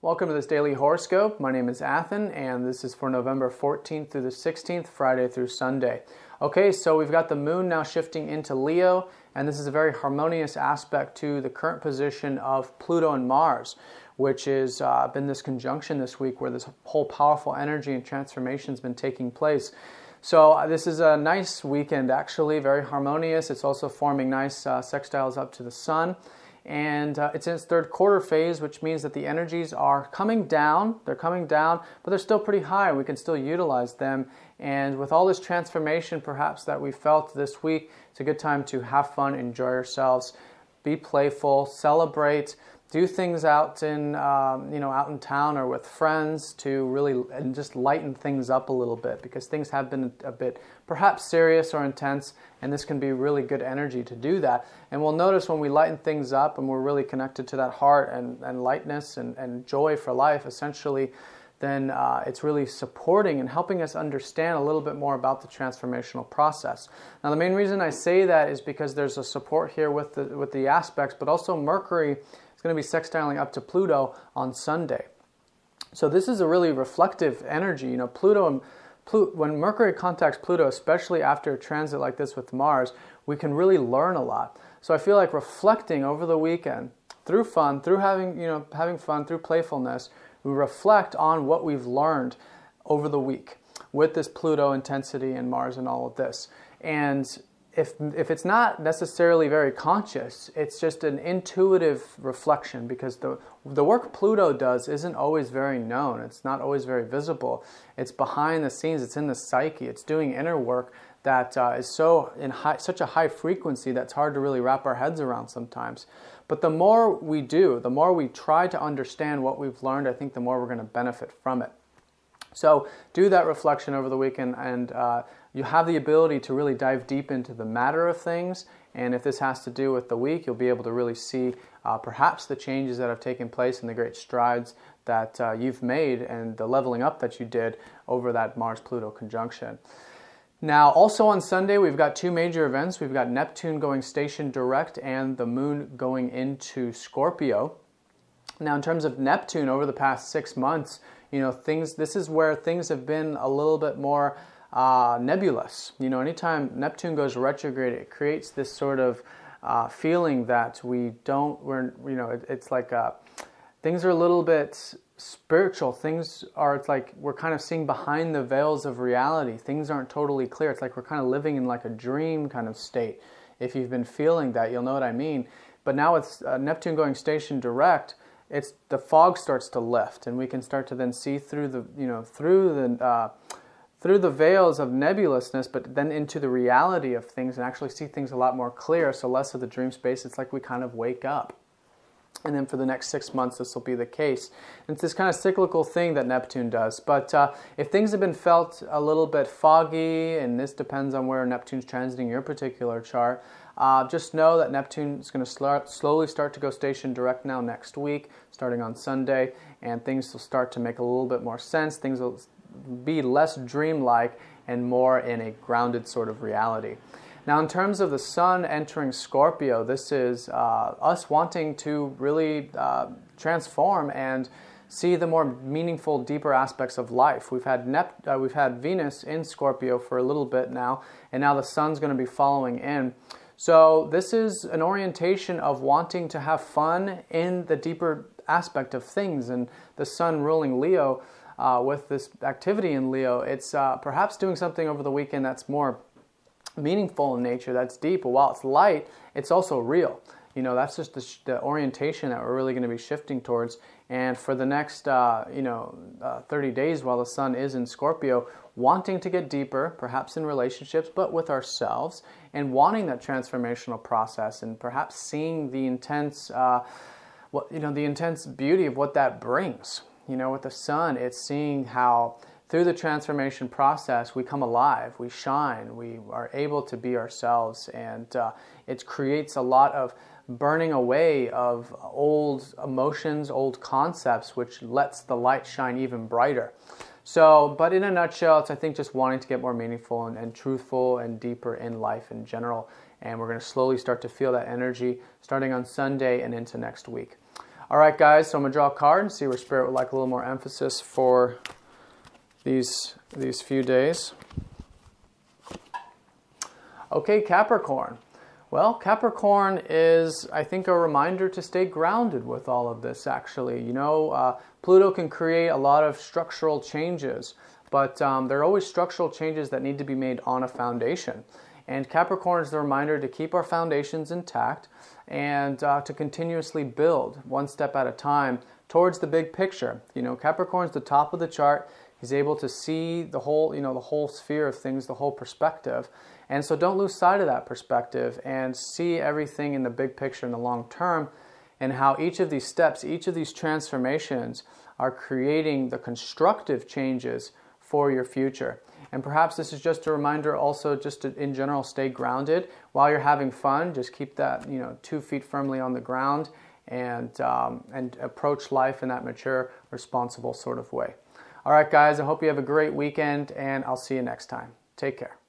Welcome to this daily horoscope. My name is Athen, and this is for November 14th through the 16th, Friday through Sunday. Okay, so we've got the moon now shifting into Leo, and this is a very harmonious aspect to the current position of Pluto and Mars, which has been this conjunction this week where this whole powerful energy and transformation has been taking place. So this is a nice weekend, actually, very harmonious. It's also forming nice sextiles up to the sun. And it's in its third quarter phase, which means that the energies are coming down. They're coming down, but they're still pretty high. We can still utilize them. And with all this transformation, perhaps, that we felt this week, it's a good time to have fun, enjoy yourselves, be playful, celebrate, do things out in out in town or with friends to really and just lighten things up a little bit, because things have been a bit perhaps serious or intense, and this can be really good energy to do that. And we'll notice when we lighten things up and we're really connected to that heart and lightness and joy for life, essentially, then it's really supporting and helping us understand a little bit more about the transformational process. Now, the main reason I say that is because there's a support here with the aspects, but also Mercury is going to be sextiling up to Pluto on Sunday. So this is a really reflective energy. You know, when Mercury contacts Pluto, especially after a transit like this with Mars, we can really learn a lot. So I feel like reflecting over the weekend, through fun, through having fun, through playfulness, we reflect on what we've learned over the week with this Pluto intensity and Mars and all of this. And if it's not necessarily very conscious, it's just an intuitive reflection, because the work Pluto does isn't always very known. It's not always very visible. It's behind the scenes. It's in the psyche. It's doing inner work that is such a high frequency that's hard to really wrap our heads around sometimes. But the more we do, the more we try to understand what we've learned, I think the more we're going to benefit from it. So do that reflection over the weekend, and you have the ability to really dive deep into the matter of things. And if this has to do with the week, you'll be able to really see perhaps the changes that have taken place and the great strides that you've made and the leveling up that you did over that Mars-Pluto conjunction. Now, also on Sunday, we've got two major events. We've got Neptune going station direct and the moon going into Scorpio. Now, in terms of Neptune, over the past 6 months, this is where things have been a little bit more nebulous. Anytime Neptune goes retrograde, it creates this sort of feeling that it's like things are a little bit spiritual. It's like we're kind of seeing behind the veils of reality. Things aren't totally clear. It's like we're kind of living in like a dream kind of state. If you've been feeling that, you'll know what I mean. But now with Neptune going station direct, the fog starts to lift, and we can start to then see through the veils of nebulousness, but then into the reality of things and actually see things a lot more clear. So less of the dream space. It's like we kind of wake up. And then for the next 6 months, this will be the case. And it's this kind of cyclical thing that Neptune does. But if things have been felt a little bit foggy, and this depends on where Neptune's transiting your particular chart, just know that Neptune is going to slowly start to go station direct now next week, starting on Sunday, and things will start to make a little bit more sense. Things will be less dreamlike and more in a grounded sort of reality. Now, in terms of the sun entering Scorpio, this is us wanting to really transform and see the more meaningful, deeper aspects of life. We've had Venus in Scorpio for a little bit now, and now the sun's going to be following in. So this is an orientation of wanting to have fun in the deeper aspect of things, and the sun ruling Leo with this activity in Leo, it's perhaps doing something over the weekend that's more meaningful in nature, that's deep. But while it's light, it's also real. That's just the orientation that we're really going to be shifting towards. And for the next 30 days while the sun is in Scorpio, wanting to get deeper, perhaps in relationships, but with ourselves, and wanting that transformational process, and perhaps seeing the intense the intense beauty of what that brings. With the sun, it's seeing how through the transformation process, we come alive, we shine, we are able to be ourselves, and it creates a lot of burning away of old emotions, old concepts, which lets the light shine even brighter. So, but in a nutshell, it's, I think, just wanting to get more meaningful and truthful and deeper in life in general. And we're going to slowly start to feel that energy starting on Sunday and into next week. All right, guys, so I'm going to draw a card and see where Spirit would like a little more emphasis for these few days. Okay, Capricorn. Well, Capricorn is, I think, a reminder to stay grounded with all of this, actually. You know, Pluto can create a lot of structural changes, but there are always structural changes that need to be made on a foundation. And Capricorn is the reminder to keep our foundations intact and to continuously build one step at a time towards the big picture. You know, Capricorn's the top of the chart. He's able to see the whole, the whole sphere of things, the whole perspective. And so don't lose sight of that perspective and see everything in the big picture in the long term, and how each of these steps, each of these transformations are creating the constructive changes for your future. And perhaps this is just a reminder also just to, in general, stay grounded. While you're having fun, just keep that, 2 feet firmly on the ground and approach life in that mature, responsible sort of way. All right, guys, I hope you have a great weekend, and I'll see you next time. Take care.